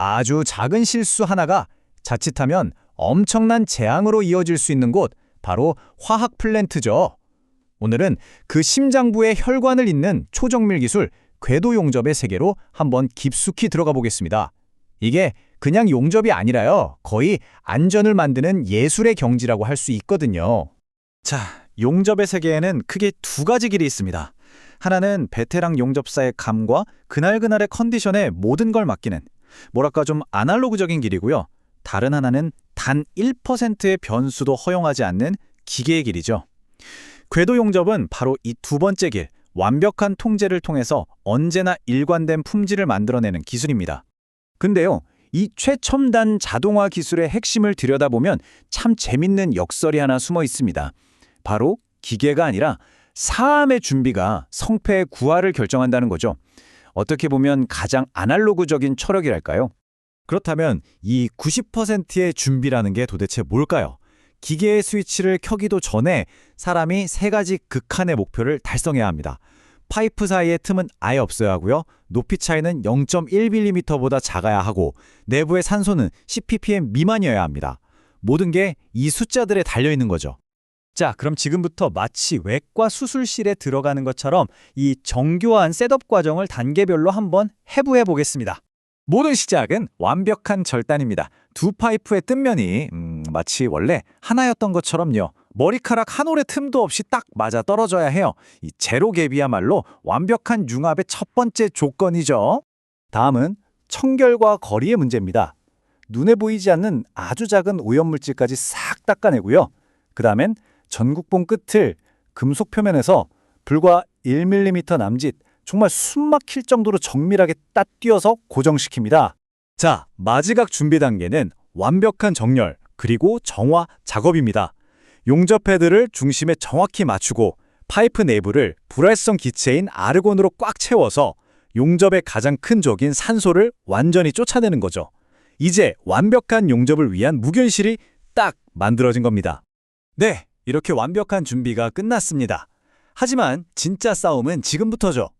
아주 작은 실수 하나가 자칫하면 엄청난 재앙으로 이어질 수 있는 곳, 바로 화학 플랜트죠. 오늘은 그 심장부의 혈관을 잇는 초정밀 기술, 궤도 용접의 세계로 한번 깊숙이 들어가 보겠습니다. 이게 그냥 용접이 아니라요, 거의 안전을 만드는 예술의 경지라고 할 수 있거든요. 자, 용접의 세계에는 크게 두 가지 길이 있습니다. 하나는 베테랑 용접사의 감과 그날그날의 컨디션에 모든 걸 맡기는, 뭐랄까 좀 아날로그적인 길이고요. 다른 하나는 단 1%의 변수도 허용하지 않는 기계의 길이죠. 궤도 용접은 바로 이 두 번째 길, 완벽한 통제를 통해서 언제나 일관된 품질을 만들어내는 기술입니다. 근데요, 이 최첨단 자동화 기술의 핵심을 들여다보면 참 재밌는 역설이 하나 숨어 있습니다. 바로 기계가 아니라 사람의 준비가 성패의 구화를 결정한다는 거죠. 어떻게 보면 가장 아날로그적인 철학이랄까요? 그렇다면 이 90%의 준비라는 게 도대체 뭘까요? 기계의 스위치를 켜기도 전에 사람이 세 가지 극한의 목표를 달성해야 합니다. 파이프 사이의 틈은 아예 없어야 하고요. 높이 차이는 0.1mm보다 작아야 하고 내부의 산소는 10ppm 미만이어야 합니다. 모든 게 이 숫자들에 달려있는 거죠. 자, 그럼 지금부터 마치 외과 수술실에 들어가는 것처럼 이 정교한 셋업 과정을 단계별로 한번 해부해 보겠습니다. 모든 시작은 완벽한 절단입니다. 두 파이프의 뜬면이 마치 원래 하나였던 것처럼요. 머리카락 한 올의 틈도 없이 딱 맞아 떨어져야 해요. 이 제로 갭이야말로 완벽한 융합의 첫 번째 조건이죠. 다음은 청결과 거리의 문제입니다. 눈에 보이지 않는 아주 작은 오염물질까지 싹 닦아내고요. 그 다음엔 전국봉 끝을 금속 표면에서 불과 1mm 남짓, 정말 숨막힐 정도로 정밀하게 따띄어서 고정시킵니다. 자, 마지막 준비 단계는 완벽한 정렬, 그리고 정화 작업입니다. 용접 패드를 중심에 정확히 맞추고 파이프 내부를 불활성 기체인 아르곤으로 꽉 채워서 용접의 가장 큰 적인 산소를 완전히 쫓아내는 거죠. 이제 완벽한 용접을 위한 무균실이 딱 만들어진 겁니다. 네, 이렇게 완벽한 준비가 끝났습니다. 하지만 진짜 싸움은 지금부터죠.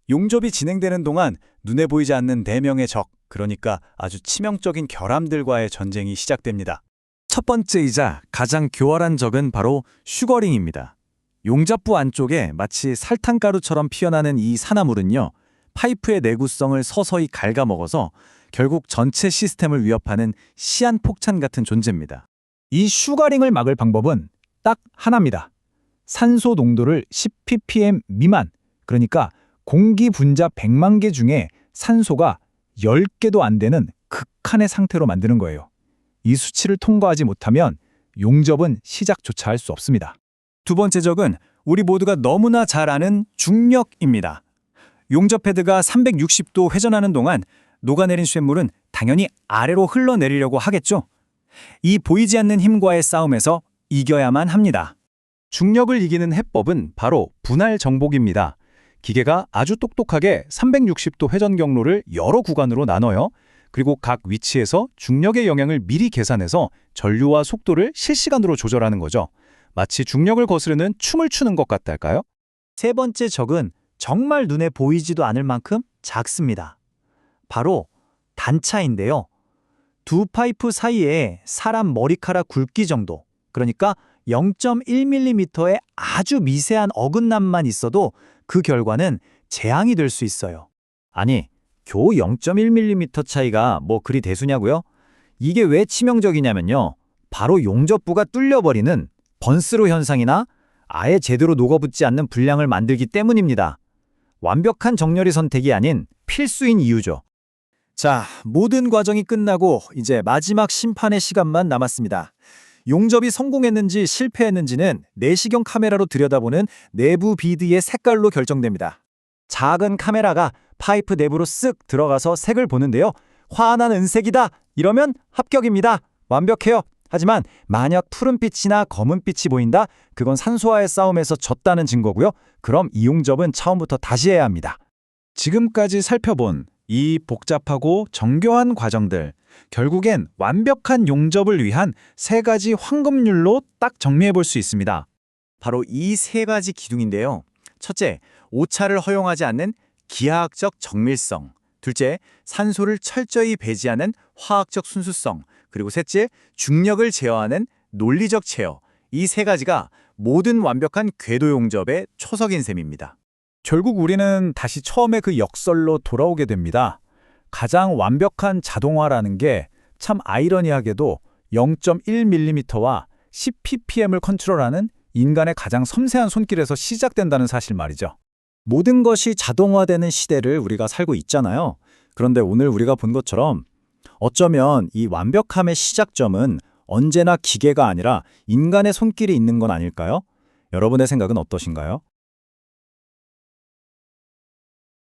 용접이 진행되는 동안 눈에 보이지 않는 대명의 적, 그러니까 아주 치명적인 결함들과의 전쟁이 시작됩니다. 첫 번째이자 가장 교활한 적은 바로 슈거링입니다. 용접부 안쪽에 마치 설탕가루처럼 피어나는 이 산화물은요, 파이프의 내구성을 서서히 갉아먹어서 결국 전체 시스템을 위협하는 시한폭탄 같은 존재입니다. 이 슈거링을 막을 방법은 딱 하나입니다. 산소 농도를 10ppm 미만, 그러니까 공기 분자 100만 개 중에 산소가 10개도 안 되는 극한의 상태로 만드는 거예요. 이 수치를 통과하지 못하면 용접은 시작조차 할 수 없습니다. 두 번째 적은 우리 모두가 너무나 잘 아는 중력입니다. 용접 패드가 360도 회전하는 동안 녹아내린 쇳물은 당연히 아래로 흘러내리려고 하겠죠. 이 보이지 않는 힘과의 싸움에서 이겨야만 합니다. 중력을 이기는 해법은 바로 분할 정복입니다. 기계가 아주 똑똑하게 360도 회전 경로를 여러 구간으로 나눠요. 그리고 각 위치에서 중력의 영향을 미리 계산해서 전류와 속도를 실시간으로 조절하는 거죠. 마치 중력을 거스르는 춤을 추는 것 같달까요? 세 번째 적은 정말 눈에 보이지도 않을 만큼 작습니다. 바로 단차인데요. 두 파이프 사이에 사람 머리카락 굵기 정도, 그러니까 0.1mm의 아주 미세한 어긋남만 있어도 그 결과는 재앙이 될 수 있어요. 아니, 겨우 0.1mm 차이가 뭐 그리 대수냐고요? 이게 왜 치명적이냐면요. 바로 용접부가 뚫려버리는 번스로 현상이나 아예 제대로 녹아붙지 않는 불량을 만들기 때문입니다. 완벽한 정렬이 선택이 아닌 필수인 이유죠. 자, 모든 과정이 끝나고 이제 마지막 심판의 시간만 남았습니다. 용접이 성공했는지 실패했는지는 내시경 카메라로 들여다보는 내부 비드의 색깔로 결정됩니다. 작은 카메라가 파이프 내부로 쓱 들어가서 색을 보는데요. 환한 은색이다! 이러면 합격입니다. 완벽해요. 하지만 만약 푸른빛이나 검은빛이 보인다? 그건 산소와의 싸움에서 졌다는 증거고요. 그럼 이 용접은 처음부터 다시 해야 합니다. 지금까지 살펴본 이 복잡하고 정교한 과정들, 결국엔 완벽한 용접을 위한 세 가지 황금률로 딱 정리해 볼 수 있습니다. 바로 이 세 가지 기둥인데요. 첫째, 오차를 허용하지 않는 기하학적 정밀성. 둘째, 산소를 철저히 배제하는 화학적 순수성. 그리고 셋째, 중력을 제어하는 논리적 제어. 이 세 가지가 모든 완벽한 궤도 용접의 초석인 셈입니다. 결국 우리는 다시 처음에 그 역설로 돌아오게 됩니다. 가장 완벽한 자동화라는 게 참 아이러니하게도 0.1mm와 10ppm을 컨트롤하는 인간의 가장 섬세한 손길에서 시작된다는 사실 말이죠. 모든 것이 자동화되는 시대를 우리가 살고 있잖아요. 그런데 오늘 우리가 본 것처럼 어쩌면 이 완벽함의 시작점은 언제나 기계가 아니라 인간의 손길이 있는 건 아닐까요? 여러분의 생각은 어떠신가요?